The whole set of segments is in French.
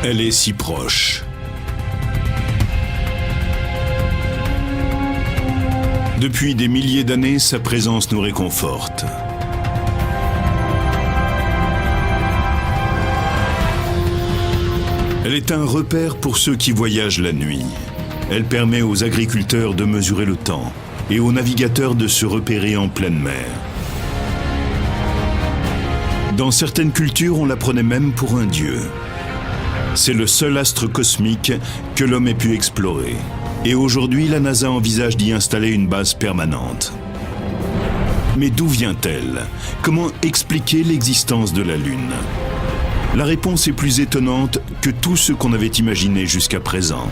Elle est si proche. Depuis des milliers d'années, sa présence nous réconforte. Elle est un repère pour ceux qui voyagent la nuit. Elle permet aux agriculteurs de mesurer le temps et aux navigateurs de se repérer en pleine mer. Dans certaines cultures, on la prenait même pour un dieu. C'est le seul astre cosmique que l'homme ait pu explorer. Et aujourd'hui, la NASA envisage d'y installer une base permanente. Mais d'où vient-elle? Comment expliquer l'existence de la Lune? La réponse est plus étonnante que tout ce qu'on avait imaginé jusqu'à présent.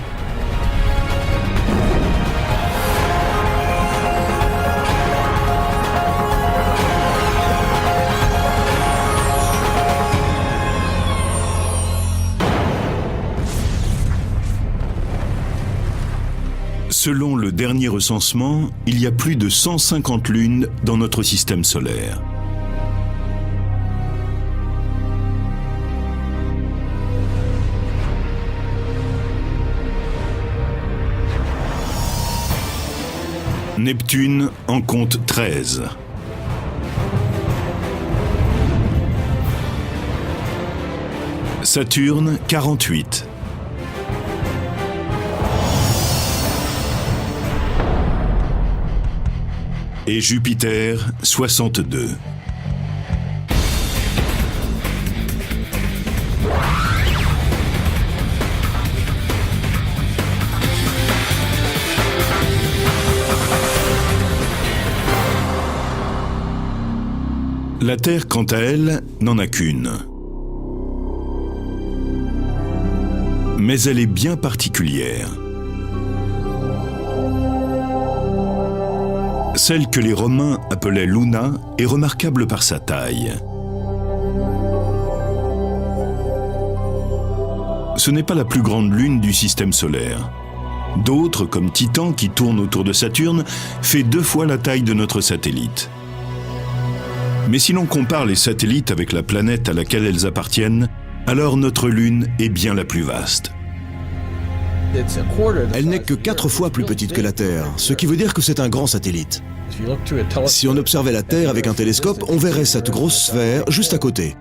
Selon le dernier recensement, il y a plus de 150 lunes dans notre système solaire. Neptune en compte 13. Saturne, 48. Et Jupiter, 62. La Terre, quant à elle, n'en a qu'une. Mais elle est bien particulière. Celle que les Romains appelaient Luna est remarquable par sa taille. Ce n'est pas la plus grande lune du système solaire. D'autres, comme Titan, qui tourne autour de Saturne, fait 2 fois la taille de notre satellite. Mais si l'on compare les satellites avec la planète à laquelle elles appartiennent, alors notre Lune est bien la plus vaste. Elle n'est que 4 fois plus petite que la Terre, ce qui veut dire que c'est un grand satellite. Si on observait la Terre avec un télescope, on verrait cette grosse sphère juste à côté.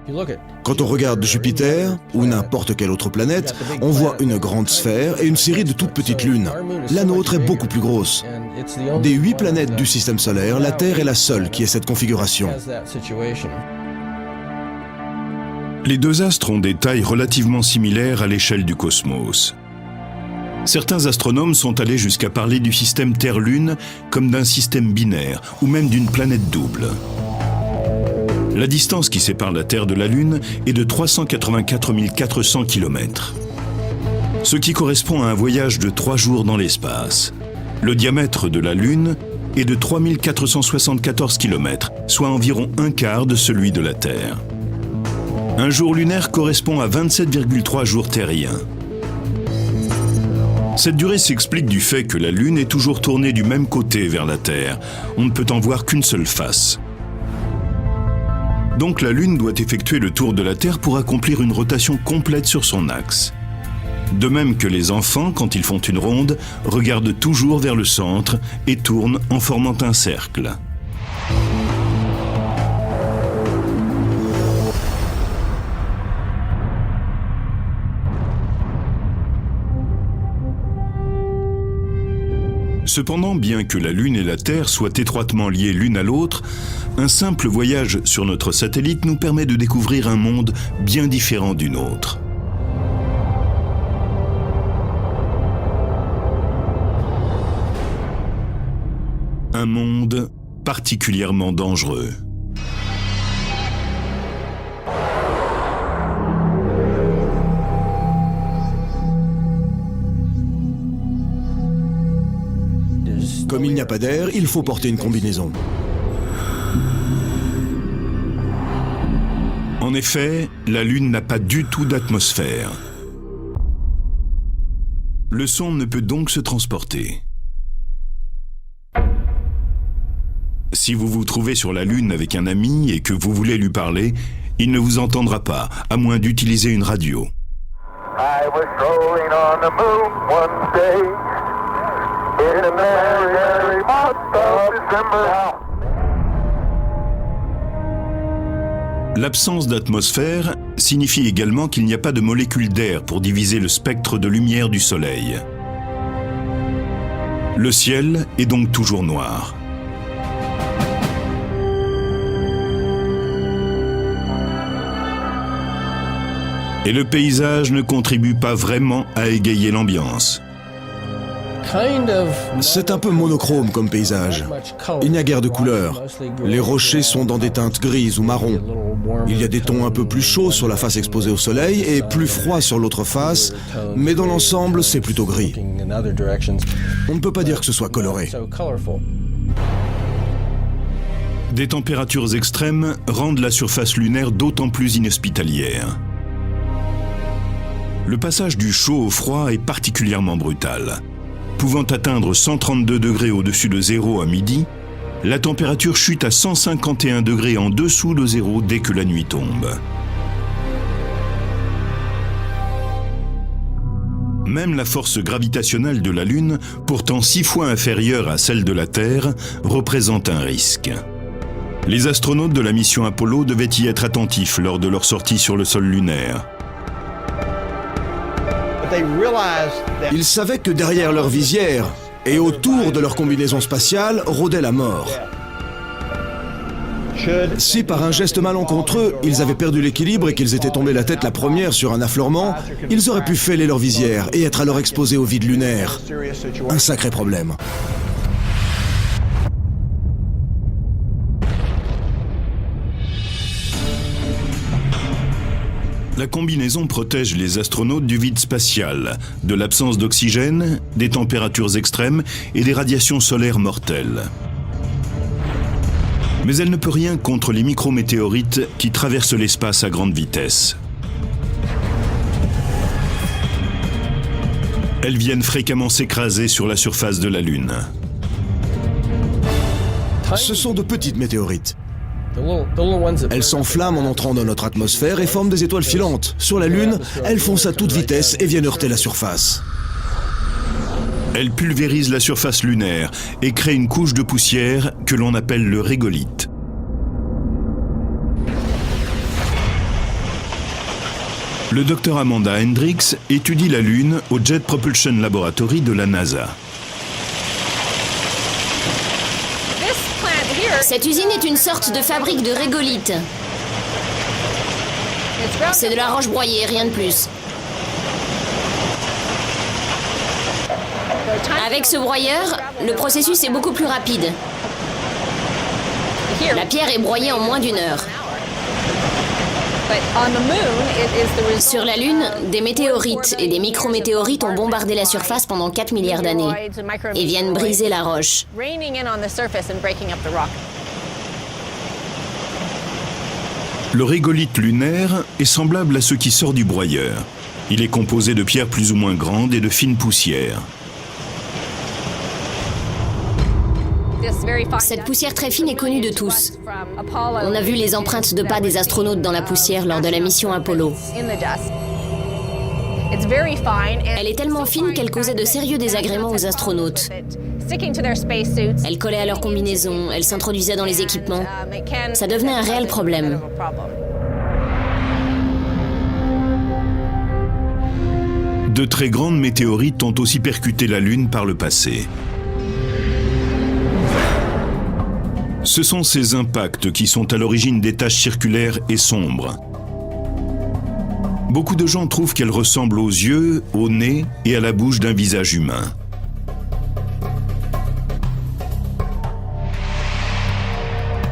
Quand on regarde Jupiter, ou n'importe quelle autre planète, on voit une grande sphère et une série de toutes petites lunes. La nôtre est beaucoup plus grosse. Des 8 planètes du système solaire, la Terre est la seule qui ait cette configuration. Les 2 astres ont des tailles relativement similaires à l'échelle du cosmos. Certains astronomes sont allés jusqu'à parler du système Terre-Lune comme d'un système binaire ou même d'une planète double. La distance qui sépare la Terre de la Lune est de 384 400 km, ce qui correspond à un voyage de 3 jours dans l'espace. Le diamètre de la Lune est de 3 474 km, soit environ un quart de celui de la Terre. Un jour lunaire correspond à 27,3 jours terriens. Cette durée s'explique du fait que la Lune est toujours tournée du même côté vers la Terre. On ne peut en voir qu'une seule face. Donc la Lune doit effectuer le tour de la Terre pour accomplir une rotation complète sur son axe. De même que les enfants, quand ils font une ronde, regardent toujours vers le centre et tournent en formant un cercle. Cependant, bien que la Lune et la Terre soient étroitement liées l'une à l'autre, un simple voyage sur notre satellite nous permet de découvrir un monde bien différent du nôtre. Un monde particulièrement dangereux. Comme il n'y a pas d'air, il faut porter une combinaison. En effet, la Lune n'a pas du tout d'atmosphère. Le son ne peut donc se transporter. Si vous vous trouvez sur la Lune avec un ami et que vous voulez lui parler, il ne vous entendra pas, à moins d'utiliser une radio. 5, I was strolling on the moon one day in the merry, merry month of December. L'absence d'atmosphère signifie également qu'il n'y a pas de molécules d'air pour diviser le spectre de lumière du Soleil. Le ciel est donc toujours noir. Et le paysage ne contribue pas vraiment à égayer l'ambiance. C'est un peu monochrome comme paysage. Il n'y a guère de couleurs. Les rochers sont dans des teintes grises ou marron. Il y a des tons un peu plus chauds sur la face exposée au soleil et plus froids sur l'autre face, mais dans l'ensemble, c'est plutôt gris. On ne peut pas dire que ce soit coloré. Des températures extrêmes rendent la surface lunaire d'autant plus inhospitalière. Le passage du chaud au froid est particulièrement brutal. Pouvant atteindre 132 degrés au-dessus de zéro à midi, la température chute à 151 degrés en dessous de zéro dès que la nuit tombe. Même la force gravitationnelle de la Lune, pourtant 6 fois inférieure à celle de la Terre, représente un risque. Les astronautes de la mission Apollo devaient y être attentifs lors de leur sortie sur le sol lunaire. Ils savaient que derrière leur visière et autour de leur combinaison spatiale rôdait la mort. Si par un geste malencontreux, ils avaient perdu l'équilibre et qu'ils étaient tombés la tête la première sur un affleurement, ils auraient pu fêler leur visière et être alors exposés au vide lunaire. Un sacré problème. La combinaison protège les astronautes du vide spatial, de l'absence d'oxygène, des températures extrêmes et des radiations solaires mortelles. Mais elle ne peut rien contre les micrométéorites qui traversent l'espace à grande vitesse. Elles viennent fréquemment s'écraser sur la surface de la Lune. Ce sont de petites météorites. Elles s'enflamment en entrant dans notre atmosphère et forment des étoiles filantes. Sur la Lune, elles foncent à toute vitesse et viennent heurter la surface. Elles pulvérisent la surface lunaire et créent une couche de poussière que l'on appelle le régolithe. Le docteur Amanda Hendricks étudie la Lune au Jet Propulsion Laboratory de la NASA. Cette usine est une sorte de fabrique de régolithe. C'est de la roche broyée, rien de plus. Avec ce broyeur, le processus est beaucoup plus rapide. La pierre est broyée en moins d'1 heure. Sur la Lune, des météorites et des micrométéorites ont bombardé la surface pendant 4 milliards d'années et viennent briser la roche. Le régolithe lunaire est semblable à ce qui sort du broyeur. Il est composé de pierres plus ou moins grandes et de fines poussières. Cette poussière très fine est connue de tous. On a vu les empreintes de pas des astronautes dans la poussière lors de la mission Apollo. Elle est tellement fine qu'elle causait de sérieux désagréments aux astronautes. Elle collait à leur combinaison, elle s'introduisait dans les équipements. Ça devenait un réel problème. De très grandes météorites ont aussi percuté la Lune par le passé. Ce sont ces impacts qui sont à l'origine des taches circulaires et sombres. Beaucoup de gens trouvent qu'elles ressemblent aux yeux, au nez et à la bouche d'un visage humain.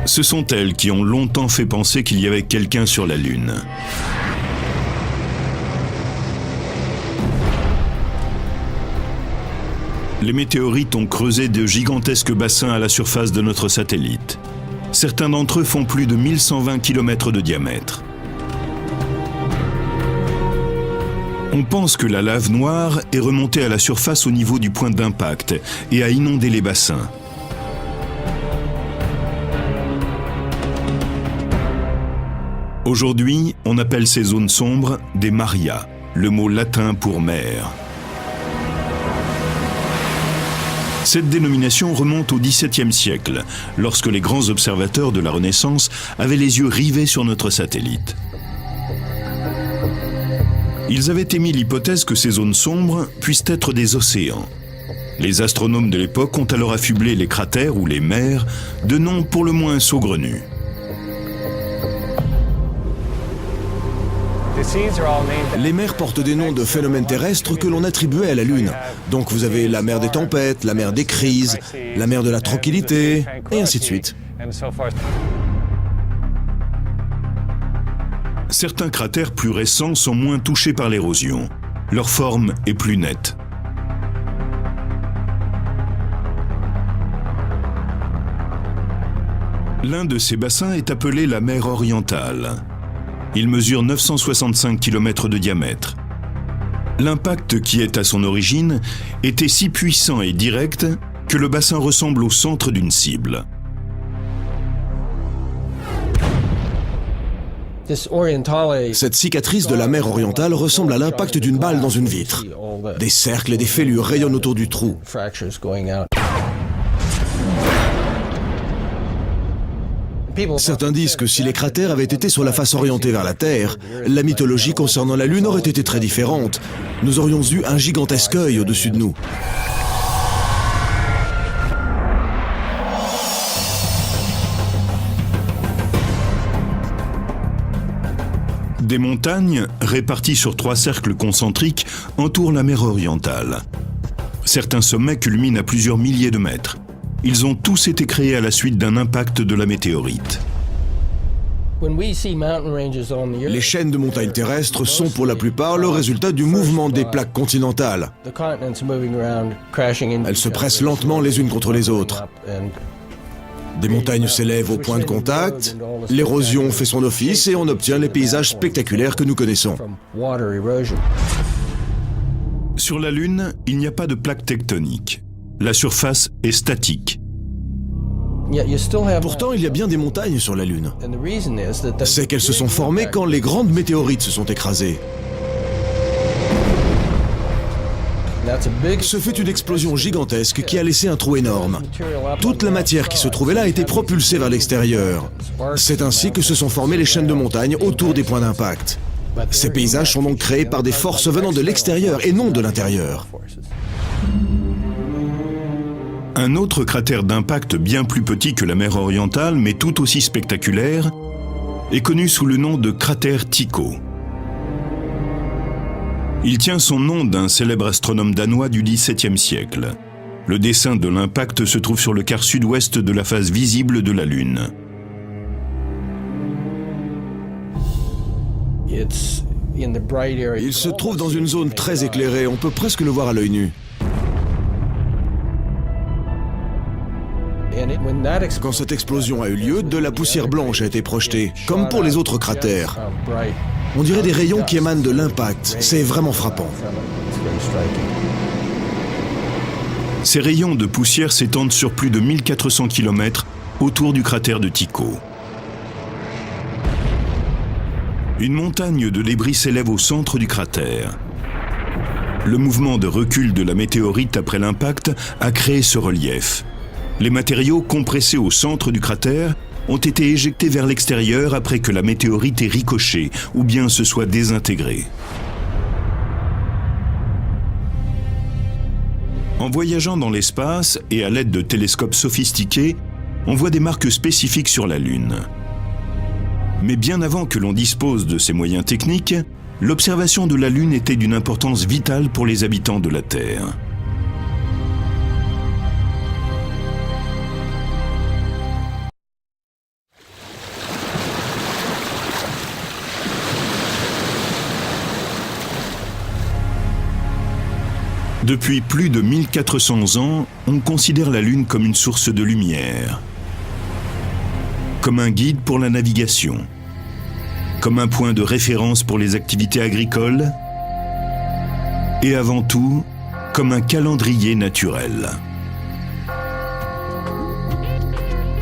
Ce sont elles qui ont longtemps fait penser qu'il y avait quelqu'un sur la Lune. Les météorites ont creusé de gigantesques bassins à la surface de notre satellite. Certains d'entre eux font plus de 1120 km de diamètre. On pense que la lave noire est remontée à la surface au niveau du point d'impact et a inondé les bassins. Aujourd'hui, on appelle ces zones sombres des marias. le mot latin pour mer. Cette dénomination remonte au XVIIe siècle, lorsque les grands observateurs de la Renaissance avaient les yeux rivés sur notre satellite. Ils avaient émis l'hypothèse que ces zones sombres puissent être des océans. Les astronomes de l'époque ont alors affublé les cratères ou les mers de noms pour le moins saugrenus. Les mers portent des noms de phénomènes terrestres que l'on attribuait à la Lune. Donc vous avez la mer des tempêtes, la mer des crises, la mer de la tranquillité, et ainsi de suite. Certains cratères plus récents sont moins touchés par l'érosion. Leur forme est plus nette. L'un de ces bassins est appelé la mer orientale. Il mesure 965 km de diamètre. L'impact qui est à son origine était si puissant et direct que le bassin ressemble au centre d'une cible. Cette cicatrice de la mer orientale ressemble à l'impact d'une balle dans une vitre. Des cercles et des fêlures rayonnent autour du trou. Certains disent que si les cratères avaient été sur la face orientée vers la Terre, la mythologie concernant la Lune aurait été très différente. Nous aurions eu un gigantesque œil au-dessus de nous. Des montagnes, réparties sur 3 cercles concentriques, entourent la mer orientale. Certains sommets culminent à plusieurs milliers de mètres. Ils ont tous été créés à la suite d'un impact de la météorite. Les chaînes de montagnes terrestres sont pour la plupart le résultat du mouvement des plaques continentales. Elles se pressent lentement les unes contre les autres. Des montagnes s'élèvent au point de contact, l'érosion fait son office et on obtient les paysages spectaculaires que nous connaissons. Sur la Lune, il n'y a pas de plaque tectonique. La surface est statique. Pourtant, il y a bien des montagnes sur la Lune. C'est qu'elles se sont formées quand les grandes météorites se sont écrasées. Ce fut une explosion gigantesque qui a laissé un trou énorme. Toute la matière qui se trouvait là a été propulsée vers l'extérieur. C'est ainsi que se sont formées les chaînes de montagnes autour des points d'impact. Ces paysages sont donc créés par des forces venant de l'extérieur et non de l'intérieur. Un autre cratère d'impact bien plus petit que la mer orientale, mais tout aussi spectaculaire, est connu sous le nom de cratère Tycho. Il tient son nom d'un célèbre astronome danois du XVIIe siècle. Le dessin de l'impact se trouve sur le quart sud-ouest de la face visible de la Lune. Il se trouve dans une zone très éclairée, on peut presque le voir à l'œil nu. Quand cette explosion a eu lieu, de la poussière blanche a été projetée, comme pour les autres cratères. On dirait des rayons qui émanent de l'impact. C'est vraiment frappant. Ces rayons de poussière s'étendent sur plus de 1400 km autour du cratère de Tycho. Une montagne de débris s'élève au centre du cratère. Le mouvement de recul de la météorite après l'impact a créé ce relief. Les matériaux compressés au centre du cratère ont été éjectés vers l'extérieur après que la météorite ait ricoché ou bien se soit désintégrée. En voyageant dans l'espace et à l'aide de télescopes sophistiqués, on voit des marques spécifiques sur la Lune. Mais bien avant que l'on dispose de ces moyens techniques, l'observation de la Lune était d'une importance vitale pour les habitants de la Terre. Depuis plus de 1400 ans, on considère la Lune comme une source de lumière, comme un guide pour la navigation, comme un point de référence pour les activités agricoles et avant tout, comme un calendrier naturel.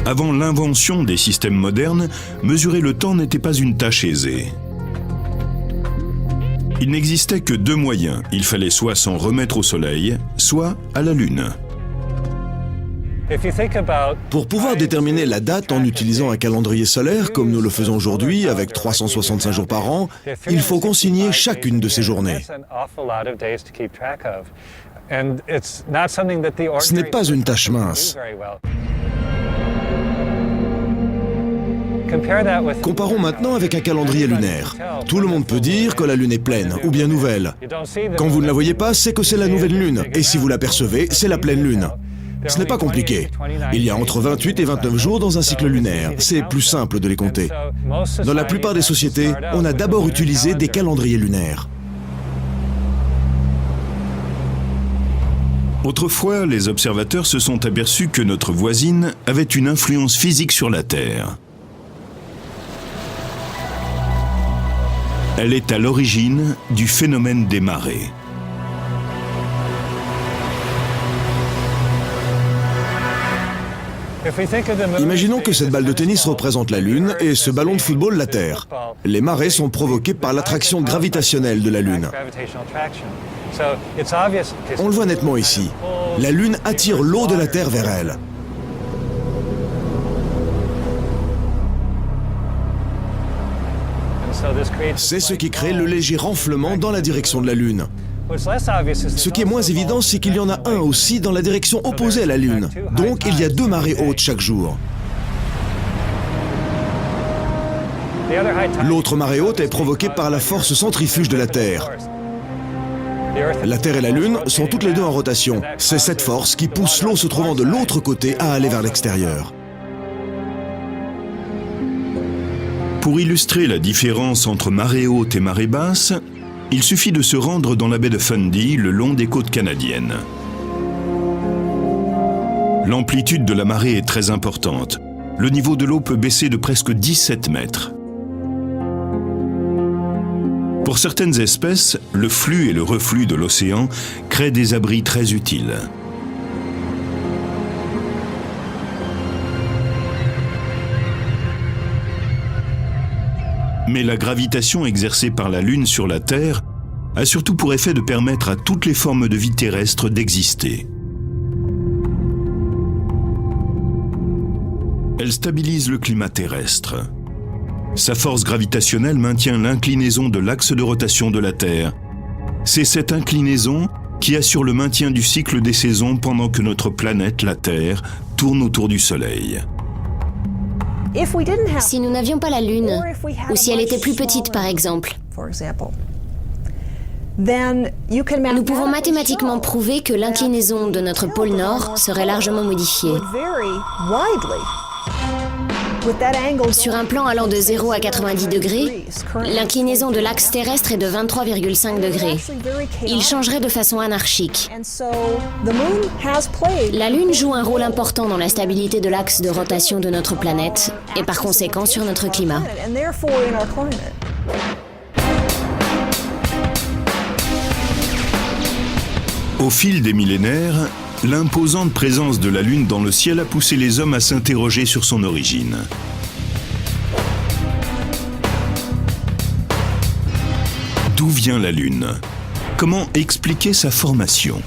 Avant l'invention des systèmes modernes, mesurer le temps n'était pas une tâche aisée. Il n'existait que deux moyens. Il fallait soit s'en remettre au Soleil, soit à la Lune. Pour pouvoir déterminer la date en utilisant un calendrier solaire, comme nous le faisons aujourd'hui, avec 365 jours par an, il faut consigner chacune de ces journées. Ce n'est pas une tâche mince. Comparons maintenant avec un calendrier lunaire. Tout le monde peut dire que la Lune est pleine ou bien nouvelle. Quand vous ne la voyez pas, c'est que c'est la nouvelle Lune. Et si vous l'apercevez, c'est la pleine Lune. Ce n'est pas compliqué. Il y a entre 28 et 29 jours dans un cycle lunaire. C'est plus simple de les compter. Dans la plupart des sociétés, on a d'abord utilisé des calendriers lunaires. Autrefois, les observateurs se sont aperçus que notre voisine avait une influence physique sur la Terre. Elle est à l'origine du phénomène des marées. Imaginons que cette balle de tennis représente la Lune et ce ballon de football la Terre. Les marées sont provoquées par l'attraction gravitationnelle de la Lune. On le voit nettement ici. La Lune attire l'eau de la Terre vers elle. C'est ce qui crée le léger renflement dans la direction de la Lune. Ce qui est moins évident, c'est qu'il y en a un aussi dans la direction opposée à la Lune. Donc, il y a deux marées hautes chaque jour. L'autre marée haute est provoquée par la force centrifuge de la Terre. La Terre et la Lune sont toutes les deux en rotation. C'est cette force qui pousse l'eau se trouvant de l'autre côté à aller vers l'extérieur. Pour illustrer la différence entre marée haute et marée basse, il suffit de se rendre dans la baie de Fundy, le long des côtes canadiennes. L'amplitude de la marée est très importante. Le niveau de l'eau peut baisser de presque 17 mètres. Pour certaines espèces, le flux et le reflux de l'océan créent des abris très utiles. Mais la gravitation exercée par la Lune sur la Terre a surtout pour effet de permettre à toutes les formes de vie terrestre d'exister. Elle stabilise le climat terrestre. Sa force gravitationnelle maintient l'inclinaison de l'axe de rotation de la Terre. C'est cette inclinaison qui assure le maintien du cycle des saisons pendant que notre planète, la Terre, tourne autour du Soleil. Si nous n'avions pas la Lune, ou si elle était plus petite par exemple, nous pouvons mathématiquement prouver que l'inclinaison de notre pôle Nord serait largement modifiée. Sur un plan allant de 0 à 90 degrés, l'inclinaison de l'axe terrestre est de 23,5 degrés. Il changerait de façon anarchique. La Lune joue un rôle important dans la stabilité de l'axe de rotation de notre planète et par conséquent sur notre climat. Au fil des millénaires, l'imposante présence de la Lune dans le ciel a poussé les hommes à s'interroger sur son origine. D'où vient la Lune? Comment expliquer sa formation?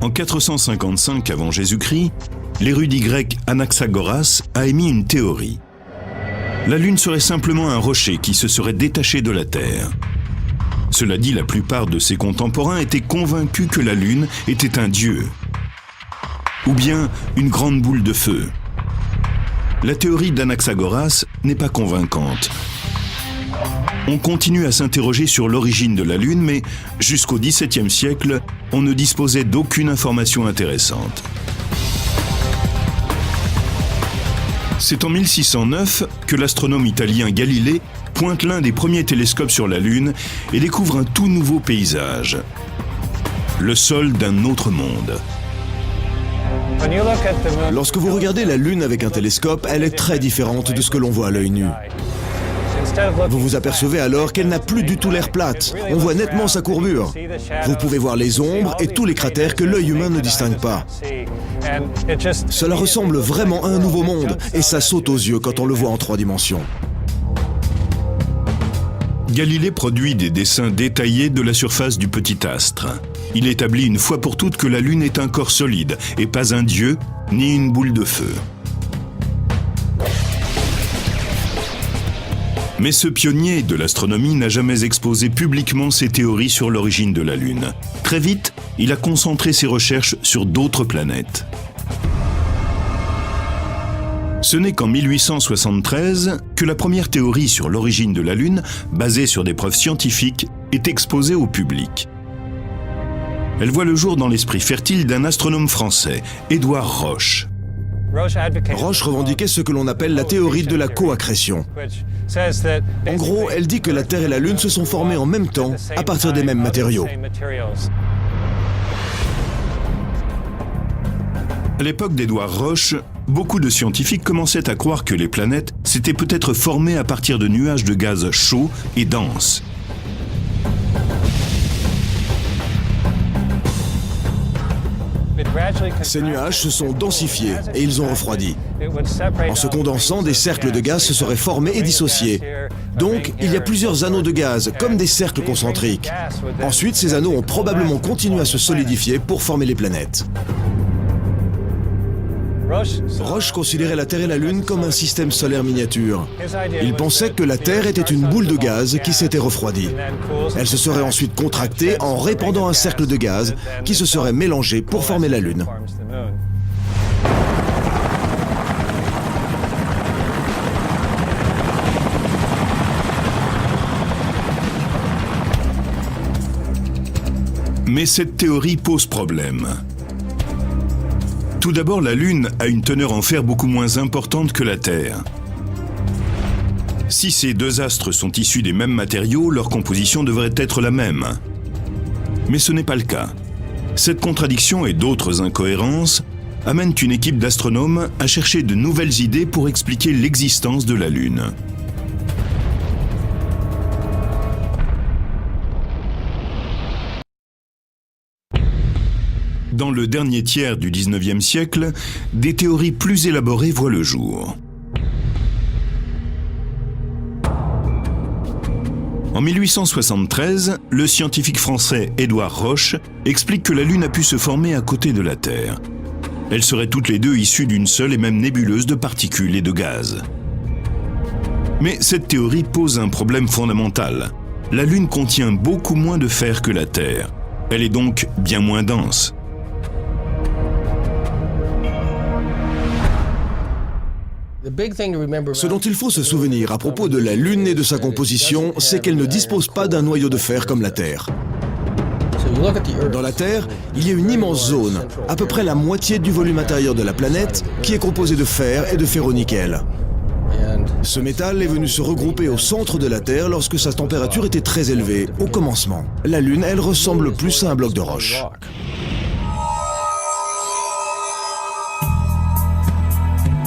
En 455 avant Jésus-Christ, l'érudit grec Anaxagoras a émis une théorie. La Lune serait simplement un rocher qui se serait détaché de la Terre. Cela dit, la plupart de ses contemporains étaient convaincus que la Lune était un dieu, ou bien une grande boule de feu. La théorie d'Anaxagoras n'est pas convaincante. On continue à s'interroger sur l'origine de la Lune, mais jusqu'au XVIIe siècle, on ne disposait d'aucune information intéressante. C'est en 1609 que l'astronome italien Galilée pointe l'un des premiers télescopes sur la Lune et découvre un tout nouveau paysage. Le sol d'un autre monde. Lorsque vous regardez la Lune avec un télescope, elle est très différente de ce que l'on voit à l'œil nu. Vous vous apercevez alors qu'elle n'a plus du tout l'air plate. On voit nettement sa courbure. Vous pouvez voir les ombres et tous les cratères que l'œil humain ne distingue pas. Cela ressemble vraiment à un nouveau monde et ça saute aux yeux quand on le voit en 3 dimensions. Galilée produit des dessins détaillés de la surface du petit astre. Il établit une fois pour toutes que la Lune est un corps solide et pas un dieu ni une boule de feu. Mais ce pionnier de l'astronomie n'a jamais exposé publiquement ses théories sur l'origine de la Lune. Très vite, il a concentré ses recherches sur d'autres planètes. Ce n'est qu'en 1873 que la première théorie sur l'origine de la Lune, basée sur des preuves scientifiques, est exposée au public. Elle voit le jour dans l'esprit fertile d'un astronome français, Édouard Roche. Roche revendiquait ce que l'on appelle la théorie de la coaccrétion. En gros, elle dit que la Terre et la Lune se sont formées en même temps, à partir des mêmes matériaux. À l'époque d'Édouard Roche, beaucoup de scientifiques commençaient à croire que les planètes s'étaient peut-être formées à partir de nuages de gaz chauds et denses. Ces nuages se sont densifiés et ils ont refroidi. En se condensant, des cercles de gaz se seraient formés et dissociés. Donc, il y a plusieurs anneaux de gaz, comme des cercles concentriques. Ensuite, ces anneaux ont probablement continué à se solidifier pour former les planètes. Roche considérait la Terre et la Lune comme un système solaire miniature. Il pensait que la Terre était une boule de gaz qui s'était refroidie. Elle se serait ensuite contractée en répandant un cercle de gaz qui se serait mélangé pour former la Lune. Mais cette théorie pose problème. Tout d'abord, la Lune a une teneur en fer beaucoup moins importante que la Terre. Si ces deux astres sont issus des mêmes matériaux, leur composition devrait être la même. Mais ce n'est pas le cas. Cette contradiction et d'autres incohérences amènent une équipe d'astronomes à chercher de nouvelles idées pour expliquer l'existence de la Lune. Dans le dernier tiers du XIXe siècle, des théories plus élaborées voient le jour. En 1873, le scientifique français Édouard Roche explique que la Lune a pu se former à côté de la Terre. Elles seraient toutes les deux issues d'une seule et même nébuleuse de particules et de gaz. Mais cette théorie pose un problème fondamental. La Lune contient beaucoup moins de fer que la Terre. Elle est donc bien moins dense. Ce dont il faut se souvenir à propos de la Lune et de sa composition, c'est qu'elle ne dispose pas d'un noyau de fer comme la Terre. Dans la Terre, il y a une immense zone, à peu près la moitié du volume intérieur de la planète, qui est composée de fer et de ferro-nickel. Ce métal est venu se regrouper au centre de la Terre lorsque sa température était très élevée, au commencement. La Lune, elle, ressemble plus à un bloc de roche.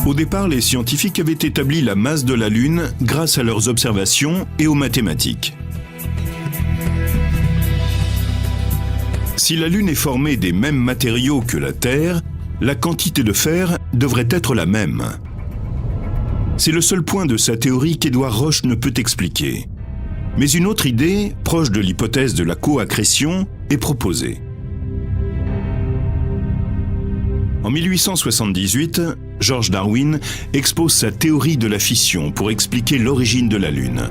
Au départ, les scientifiques avaient établi la masse de la Lune grâce à leurs observations et aux mathématiques. Si la Lune est formée des mêmes matériaux que la Terre, la quantité de fer devrait être la même. C'est le seul point de sa théorie qu'Édouard Roche ne peut expliquer. Mais une autre idée, proche de l'hypothèse de la coaccrétion, est proposée. En 1878, George Darwin expose sa théorie de la fission pour expliquer l'origine de la Lune.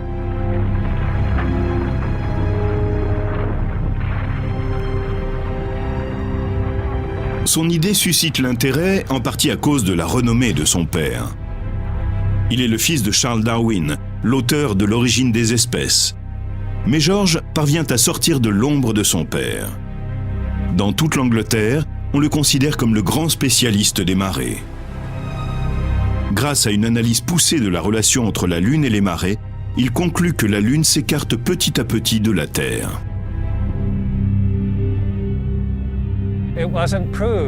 Son idée suscite l'intérêt en partie à cause de la renommée de son père. Il est le fils de Charles Darwin, l'auteur de l'origine des espèces. Mais George parvient à sortir de l'ombre de son père. Dans toute l'Angleterre, on le considère comme le grand spécialiste des marées. Grâce à une analyse poussée de la relation entre la Lune et les marées, il conclut que la Lune s'écarte petit à petit de la Terre.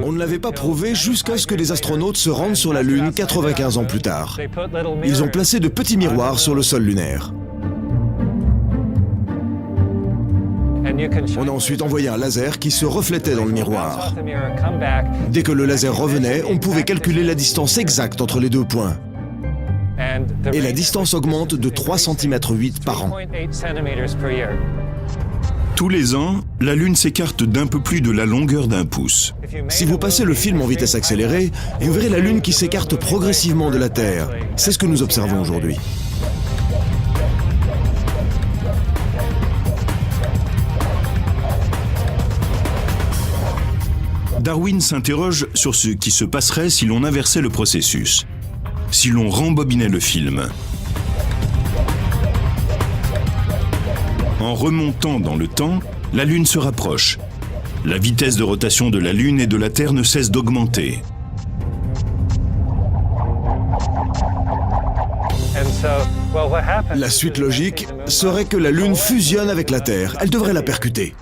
On ne l'avait pas prouvé jusqu'à ce que les astronautes se rendent sur la Lune 95 ans plus tard. Ils ont placé de petits miroirs sur le sol lunaire. On a ensuite envoyé un laser qui se reflétait dans le miroir. Dès que le laser revenait, on pouvait calculer la distance exacte entre les deux points. et la distance augmente de 3,8 cm par an. Tous les ans, la Lune s'écarte d'un peu plus de la longueur d'un pouce. Si vous passez le film en vitesse accélérée, vous verrez la Lune qui s'écarte progressivement de la Terre. C'est ce que nous observons aujourd'hui. Darwin s'interroge sur ce qui se passerait si l'on inversait le processus, si l'on rembobinait le film. En remontant dans le temps, la Lune se rapproche. La vitesse de rotation de la Lune et de la Terre ne cesse d'augmenter. La suite logique serait que la Lune fusionne avec la Terre. Elle devrait la percuter.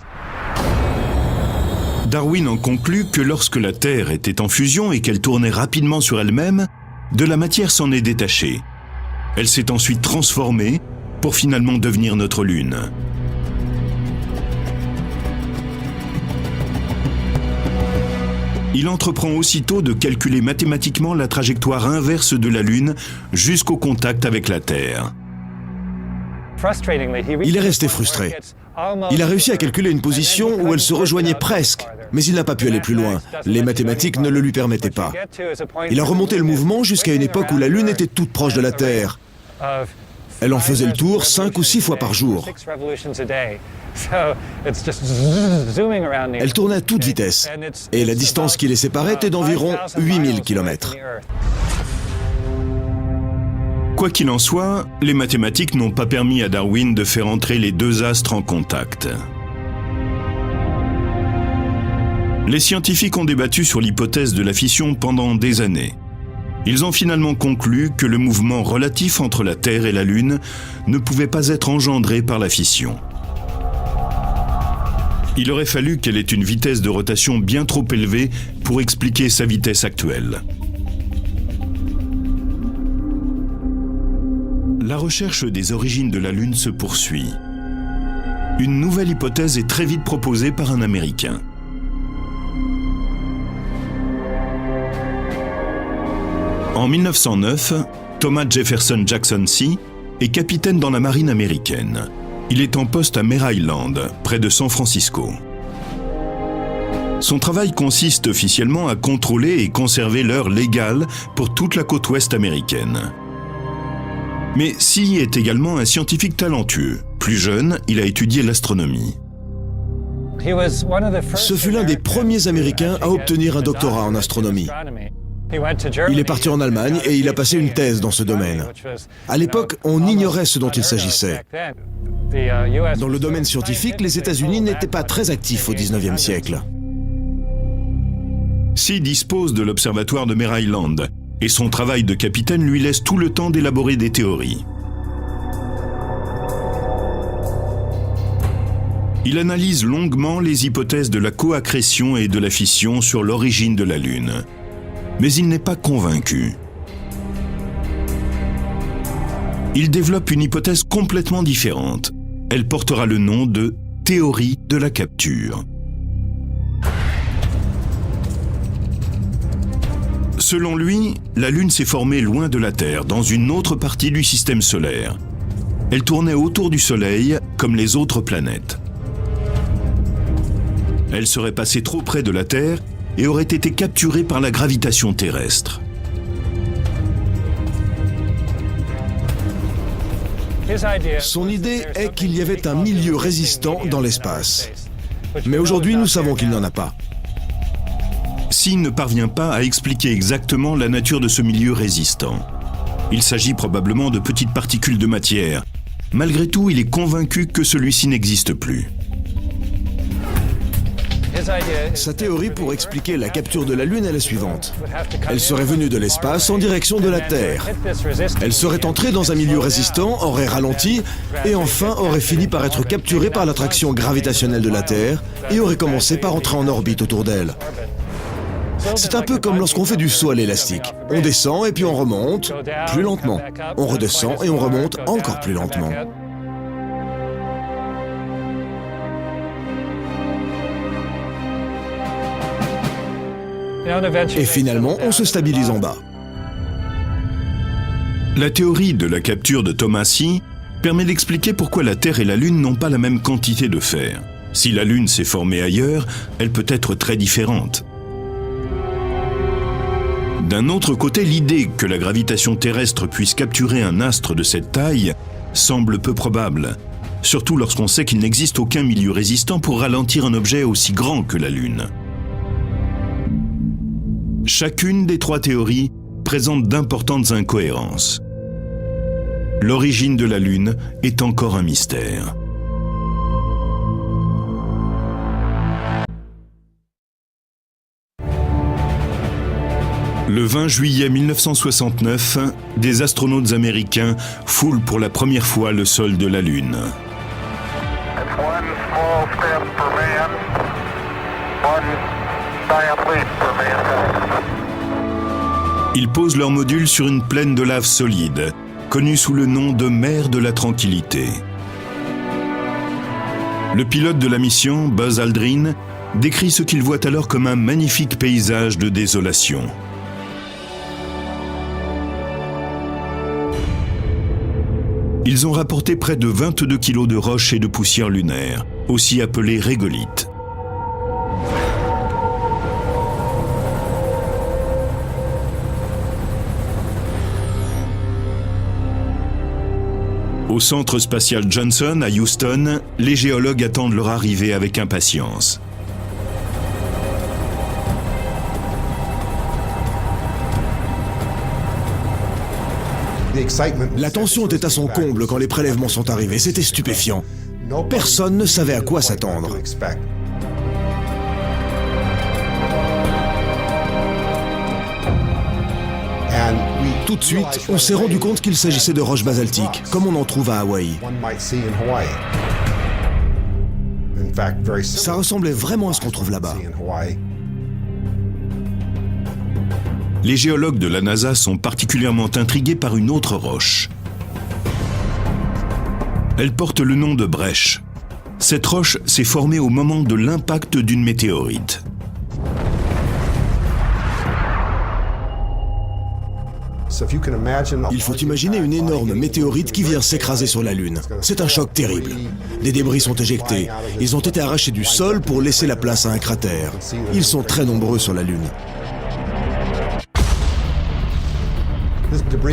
Darwin en conclut que lorsque la Terre était en fusion et qu'elle tournait rapidement sur elle-même, de la matière s'en est détachée. Elle s'est ensuite transformée pour finalement devenir notre Lune. Il entreprend aussitôt de calculer mathématiquement la trajectoire inverse de la Lune jusqu'au contact avec la Terre. Il est resté frustré. Il a réussi à calculer une position où elle se rejoignait presque, mais il n'a pas pu aller plus loin. Les mathématiques ne le lui permettaient pas. Il a remonté le mouvement jusqu'à une époque où la Lune était toute proche de la Terre. Elle en faisait le tour 5 ou 6 fois par jour. Elle tournait à toute vitesse, et la distance qui les séparait était d'environ 8000 km. Quoi qu'il en soit, les mathématiques n'ont pas permis à Darwin de faire entrer les deux astres en contact. Les scientifiques ont débattu sur l'hypothèse de la fission pendant des années. Ils ont finalement conclu que le mouvement relatif entre la Terre et la Lune ne pouvait pas être engendré par la fission. Il aurait fallu qu'elle ait une vitesse de rotation bien trop élevée pour expliquer sa vitesse actuelle. La recherche des origines de la Lune se poursuit. Une nouvelle hypothèse est très vite proposée par un Américain. En 1909, Thomas Jefferson Jackson C. est capitaine dans la marine américaine. Il est en poste à Mare Island, près de San Francisco. Son travail consiste officiellement à contrôler et conserver l'heure légale pour toute la côte ouest américaine. Mais C. est également un scientifique talentueux. Plus jeune, il a étudié l'astronomie. Ce fut l'un des premiers Américains à obtenir un doctorat en astronomie. Il est parti en Allemagne et il a passé une thèse dans ce domaine. À l'époque, on ignorait ce dont il s'agissait. Dans le domaine scientifique, les États-Unis n'étaient pas très actifs au XIXe siècle. C. dispose de l'observatoire de Mare Island et son travail de capitaine lui laisse tout le temps d'élaborer des théories. Il analyse longuement les hypothèses de la coaccrétion et de la fission sur l'origine de la Lune. Mais il n'est pas convaincu. Il développe une hypothèse complètement différente. Elle portera le nom de théorie de la capture. Selon lui, la Lune s'est formée loin de la Terre, dans une autre partie du système solaire. Elle tournait autour du Soleil comme les autres planètes. Elle serait passée trop près de la Terre et aurait été capturée par la gravitation terrestre. Son idée est qu'il y avait un milieu résistant dans l'espace. Mais aujourd'hui, nous savons qu'il n'y en a pas. C. ne parvient pas à expliquer exactement la nature de ce milieu résistant. Il s'agit probablement de petites particules de matière. Malgré tout, il est convaincu que celui-ci n'existe plus. Sa théorie pour expliquer la capture de la Lune est la suivante. Elle serait venue de l'espace en direction de la Terre. Elle serait entrée dans un milieu résistant, aurait ralenti, et enfin aurait fini par être capturée par l'attraction gravitationnelle de la Terre et aurait commencé par entrer en orbite autour d'elle. C'est un peu comme lorsqu'on fait du saut à l'élastique. On descend et puis on remonte, plus lentement. On redescend et on remonte encore plus lentement. Et finalement, on se stabilise en bas. La théorie de la capture de Tomassi permet d'expliquer pourquoi la Terre et la Lune n'ont pas la même quantité de fer. Si la Lune s'est formée ailleurs, elle peut être très différente. D'un autre côté, l'idée que la gravitation terrestre puisse capturer un astre de cette taille semble peu probable, surtout lorsqu'on sait qu'il n'existe aucun milieu résistant pour ralentir un objet aussi grand que la Lune. Chacune des trois théories présente d'importantes incohérences. L'origine de la Lune est encore un mystère. Le 20 juillet 1969, des astronautes américains foulent pour la première fois le sol de la Lune. Ils posent leur module sur une plaine de lave solide, connue sous le nom de mer de la Tranquillité. Le pilote de la mission, Buzz Aldrin, décrit ce qu'il voit alors comme un magnifique paysage de désolation. Ils ont rapporté près de 22 kilos de roches et de poussière lunaire, aussi appelées régolithes. Au centre spatial Johnson, à Houston, les géologues attendent leur arrivée avec impatience. La tension était à son comble quand les prélèvements sont arrivés. C'était stupéfiant. Personne ne savait à quoi s'attendre. Tout de suite, on s'est rendu compte qu'il s'agissait de roches basaltiques, comme on en trouve à Hawaï. Ça ressemblait vraiment à ce qu'on trouve là-bas. Les géologues de la NASA sont particulièrement intrigués par une autre roche. Elle porte le nom de brèche. Cette roche s'est formée au moment de l'impact d'une météorite. Il faut imaginer une énorme météorite qui vient s'écraser sur la Lune. C'est un choc terrible. Des débris sont éjectés. Ils ont été arrachés du sol pour laisser la place à un cratère. Ils sont très nombreux sur la Lune.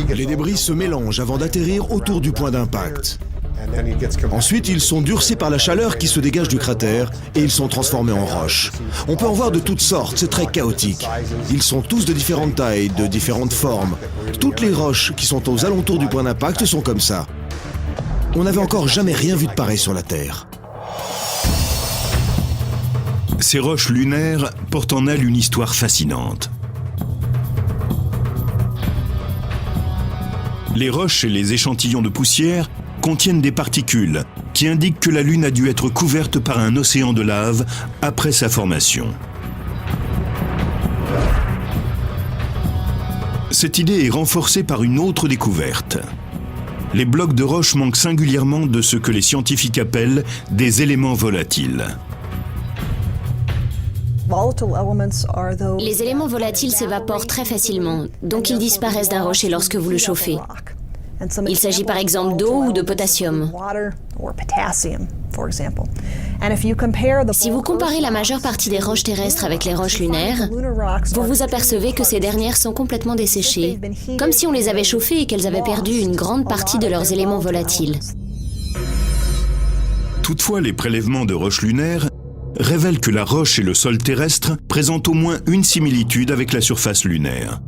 Les débris se mélangent avant d'atterrir autour du point d'impact. Ensuite, ils sont durcis par la chaleur qui se dégage du cratère et ils sont transformés en roches. On peut en voir de toutes sortes, c'est très chaotique. Ils sont tous de différentes tailles, de différentes formes. Toutes les roches qui sont aux alentours du point d'impact sont comme ça. On n'avait encore jamais rien vu de pareil sur la Terre. Ces roches lunaires portent en elles une histoire fascinante. Les roches et les échantillons de poussière contiennent des particules qui indiquent que la Lune a dû être couverte par un océan de lave après sa formation. Cette idée est renforcée par une autre découverte. Les blocs de roche manquent singulièrement de ce que les scientifiques appellent des éléments volatiles. Les éléments volatiles s'évaporent très facilement, donc ils disparaissent d'un rocher lorsque vous le chauffez. Il s'agit par exemple d'eau ou de potassium. Si vous comparez la majeure partie des roches terrestres avec les roches lunaires, vous vous apercevez que ces dernières sont complètement desséchées, comme si on les avait chauffées et qu'elles avaient perdu une grande partie de leurs éléments volatiles. Toutefois, les prélèvements de roches lunaires révèlent que la roche et le sol terrestre présentent au moins une similitude avec la surface lunaire.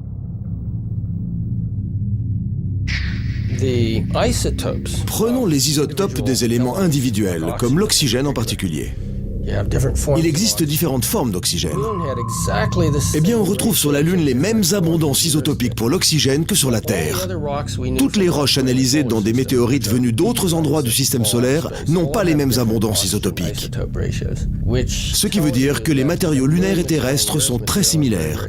Prenons les isotopes des éléments individuels, comme l'oxygène en particulier. Il existe différentes formes d'oxygène. Eh bien, on retrouve sur la Lune les mêmes abondances isotopiques pour l'oxygène que sur la Terre. Toutes les roches analysées dans des météorites venues d'autres endroits du système solaire n'ont pas les mêmes abondances isotopiques. Ce qui veut dire que les matériaux lunaires et terrestres sont très similaires.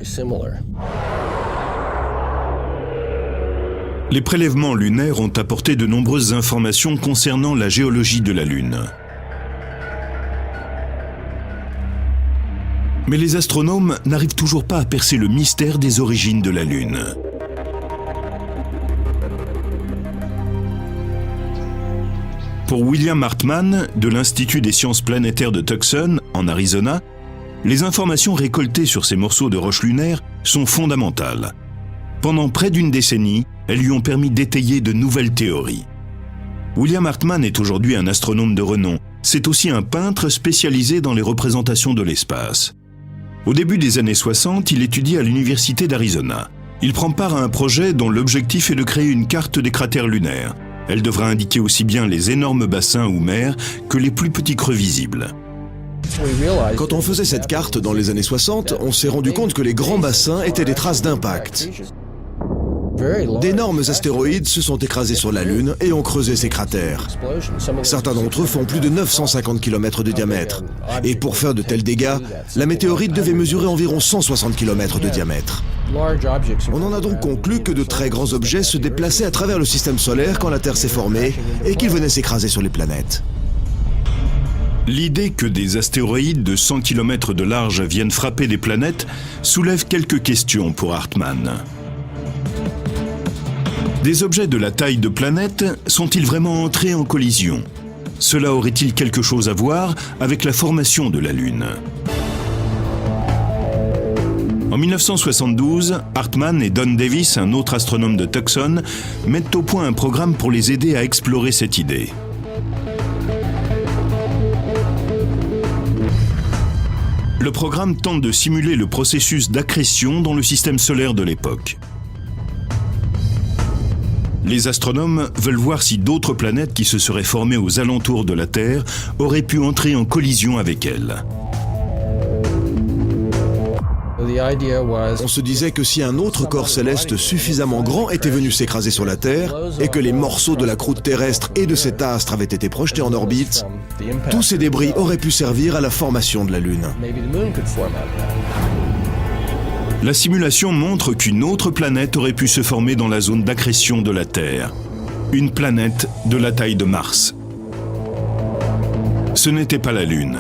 Les prélèvements lunaires ont apporté de nombreuses informations concernant la géologie de la Lune. Mais les astronomes n'arrivent toujours pas à percer le mystère des origines de la Lune. Pour William Hartmann, de l'Institut des sciences planétaires de Tucson, en Arizona, les informations récoltées sur ces morceaux de roches lunaires sont fondamentales. Pendant près d'une décennie, elles lui ont permis d'étayer de nouvelles théories. William Hartmann est aujourd'hui un astronome de renom. C'est aussi un peintre spécialisé dans les représentations de l'espace. Au début des années 60, il étudie à l'Université d'Arizona. Il prend part à un projet dont l'objectif est de créer une carte des cratères lunaires. Elle devra indiquer aussi bien les énormes bassins ou mers que les plus petits creux visibles. Quand on faisait cette carte dans les années 60, on s'est rendu compte que les grands bassins étaient des traces d'impact. D'énormes astéroïdes se sont écrasés sur la Lune et ont creusé ces cratères. Certains d'entre eux font plus de 950 km de diamètre. Et pour faire de tels dégâts, la météorite devait mesurer environ 160 km de diamètre. On en a donc conclu que de très grands objets se déplaçaient à travers le système solaire quand la Terre s'est formée et qu'ils venaient s'écraser sur les planètes. L'idée que des astéroïdes de 100 km de large viennent frapper des planètes soulève quelques questions pour Hartmann. Des objets de la taille de planètes sont-ils vraiment entrés en collision? Cela aurait-il quelque chose à voir avec la formation de la Lune? En 1972, Hartmann et Don Davis, un autre astronome de Tucson, mettent au point un programme pour les aider à explorer cette idée. Le programme tente de simuler le processus d'accrétion dans le système solaire de l'époque. Les astronomes veulent voir si d'autres planètes qui se seraient formées aux alentours de la Terre auraient pu entrer en collision avec elle. On se disait que si un autre corps céleste suffisamment grand était venu s'écraser sur la Terre et que les morceaux de la croûte terrestre et de cet astre avaient été projetés en orbite, tous ces débris auraient pu servir à la formation de la Lune. La simulation montre qu'une autre planète aurait pu se former dans la zone d'accrétion de la Terre. Une planète de la taille de Mars. Ce n'était pas la Lune.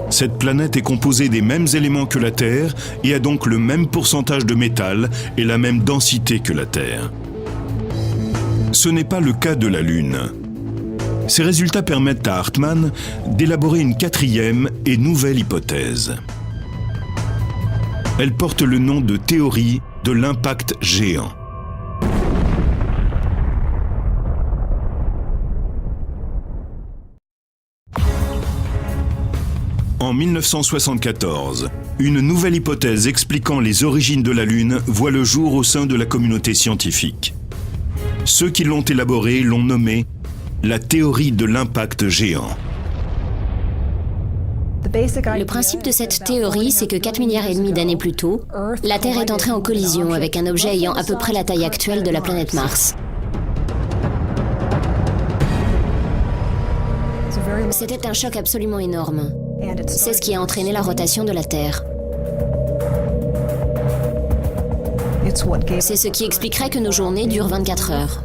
Cette planète est composée des mêmes éléments que la Terre et a donc le même pourcentage de métal et la même densité que la Terre. Ce n'est pas le cas de la Lune. Ces résultats permettent à Hartmann d'élaborer une quatrième et nouvelle hypothèse. Elle porte le nom de théorie de l'impact géant. En 1974, une nouvelle hypothèse expliquant les origines de la Lune voit le jour au sein de la communauté scientifique. Ceux qui l'ont élaborée l'ont nommée la théorie de l'impact géant. Le principe de cette théorie, c'est que 4,5 milliards d'années plus tôt, la Terre est entrée en collision avec un objet ayant à peu près la taille actuelle de la planète Mars. C'était un choc absolument énorme. C'est ce qui a entraîné la rotation de la Terre. C'est ce qui expliquerait que nos journées durent 24 heures.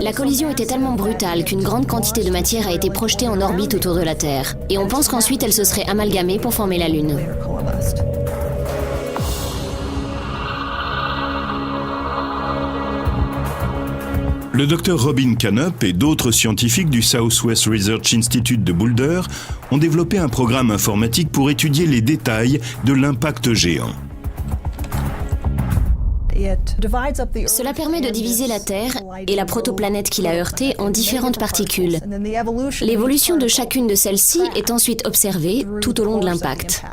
La collision était tellement brutale qu'une grande quantité de matière a été projetée en orbite autour de la Terre. Et on pense qu'ensuite elle se serait amalgamée pour former la Lune. Le docteur Robin Canup et d'autres scientifiques du Southwest Research Institute de Boulder ont développé un programme informatique pour étudier les détails de l'impact géant. Cela permet de diviser la Terre et la protoplanète qui l'a heurtée en différentes particules. L'évolution de chacune de celles-ci est ensuite observée tout au long de l'impact.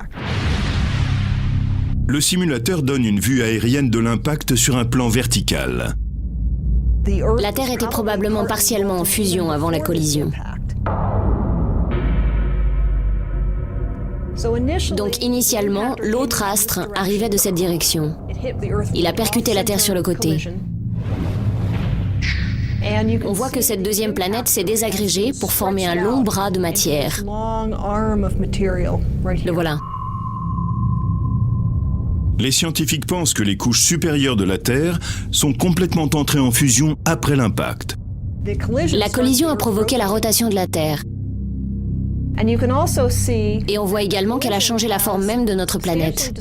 Le simulateur donne une vue aérienne de l'impact sur un plan vertical. La Terre était probablement partiellement en fusion avant la collision. Donc initialement, l'autre astre arrivait de cette direction. Il a percuté la Terre sur le côté. On voit que cette deuxième planète s'est désagrégée pour former un long bras de matière. Le voilà. Les scientifiques pensent que les couches supérieures de la Terre sont complètement entrées en fusion après l'impact. La collision a provoqué la rotation de la Terre. Et on voit également qu'elle a changé la forme même de notre planète.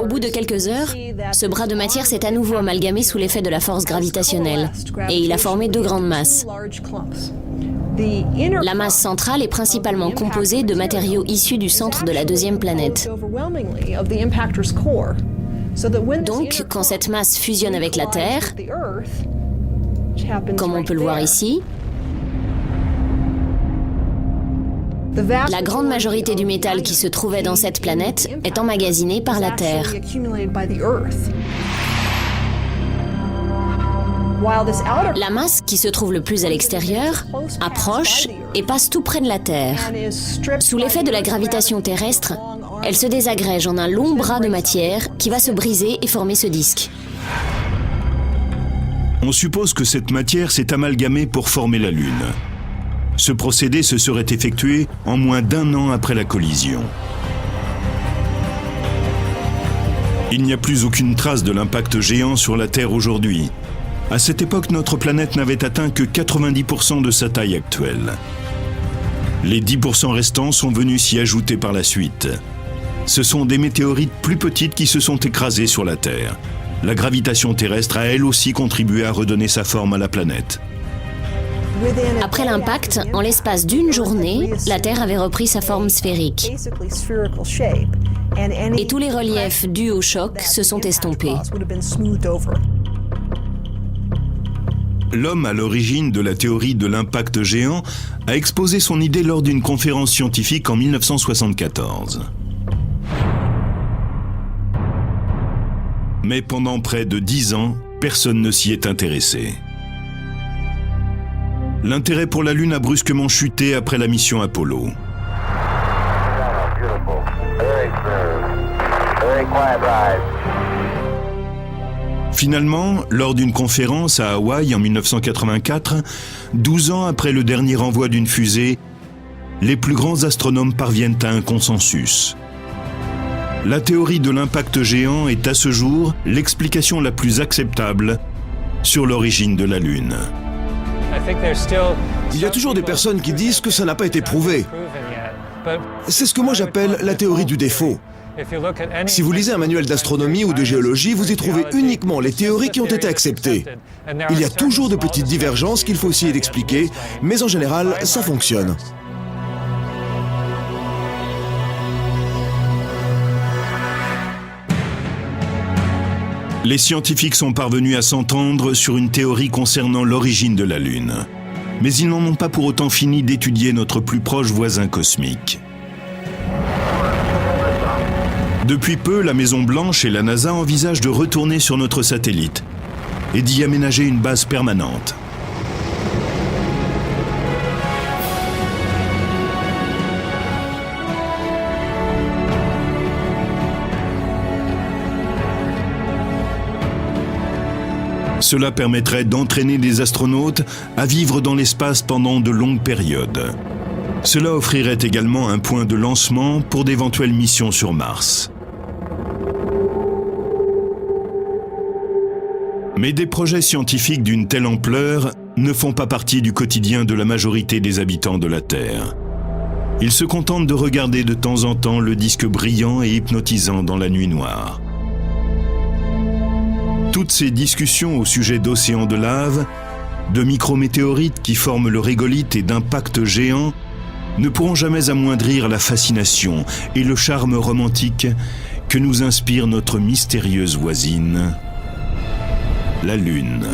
Au bout de quelques heures, ce bras de matière s'est à nouveau amalgamé sous l'effet de la force gravitationnelle et il a formé deux grandes masses. La masse centrale est principalement composée de matériaux issus du centre de la deuxième planète. Donc, quand cette masse fusionne avec la Terre, comme on peut le voir ici, la grande majorité du métal qui se trouvait dans cette planète est emmagasiné par la Terre. La masse qui se trouve le plus à l'extérieur approche et passe tout près de la Terre. Sous l'effet de la gravitation terrestre, elle se désagrège en un long bras de matière qui va se briser et former ce disque. On suppose que cette matière s'est amalgamée pour former la Lune. Ce procédé se serait effectué en moins d'1 an après la collision. Il n'y a plus aucune trace de l'impact géant sur la Terre aujourd'hui. À cette époque, notre planète n'avait atteint que 90% de sa taille actuelle. Les 10% restants sont venus s'y ajouter par la suite. Ce sont des météorites plus petites qui se sont écrasées sur la Terre. La gravitation terrestre a elle aussi contribué à redonner sa forme à la planète. Après l'impact, en l'espace d'une journée, la Terre avait repris sa forme sphérique. Et tous les reliefs dus au choc se sont estompés. L'homme à l'origine de la théorie de l'impact géant a exposé son idée lors d'une conférence scientifique en 1974. Mais pendant près de 10 ans, personne ne s'y est intéressé. L'intérêt pour la Lune a brusquement chuté après la mission Apollo. Finalement, lors d'une conférence à Hawaï en 1984, 12 ans après le dernier envoi d'une fusée, les plus grands astronomes parviennent à un consensus. La théorie de l'impact géant est à ce jour l'explication la plus acceptable sur l'origine de la Lune. Il y a toujours des personnes qui disent que ça n'a pas été prouvé. C'est ce que moi j'appelle la théorie du défaut. Si vous lisez un manuel d'astronomie ou de géologie, vous y trouvez uniquement les théories qui ont été acceptées. Il y a toujours de petites divergences qu'il faut essayer d'expliquer, mais en général, ça fonctionne. Les scientifiques sont parvenus à s'entendre sur une théorie concernant l'origine de la Lune. Mais ils n'en ont pas pour autant fini d'étudier notre plus proche voisin cosmique. Depuis peu, la Maison-Blanche et la NASA envisagent de retourner sur notre satellite et d'y aménager une base permanente. Cela permettrait d'entraîner des astronautes à vivre dans l'espace pendant de longues périodes. Cela offrirait également un point de lancement pour d'éventuelles missions sur Mars. Mais des projets scientifiques d'une telle ampleur ne font pas partie du quotidien de la majorité des habitants de la Terre. Ils se contentent de regarder de temps en temps le disque brillant et hypnotisant dans la nuit noire. Toutes ces discussions au sujet d'océans de lave, de micrométéorites qui forment le régolithe et d'impacts géants ne pourront jamais amoindrir la fascination et le charme romantique que nous inspire notre mystérieuse voisine, la Lune.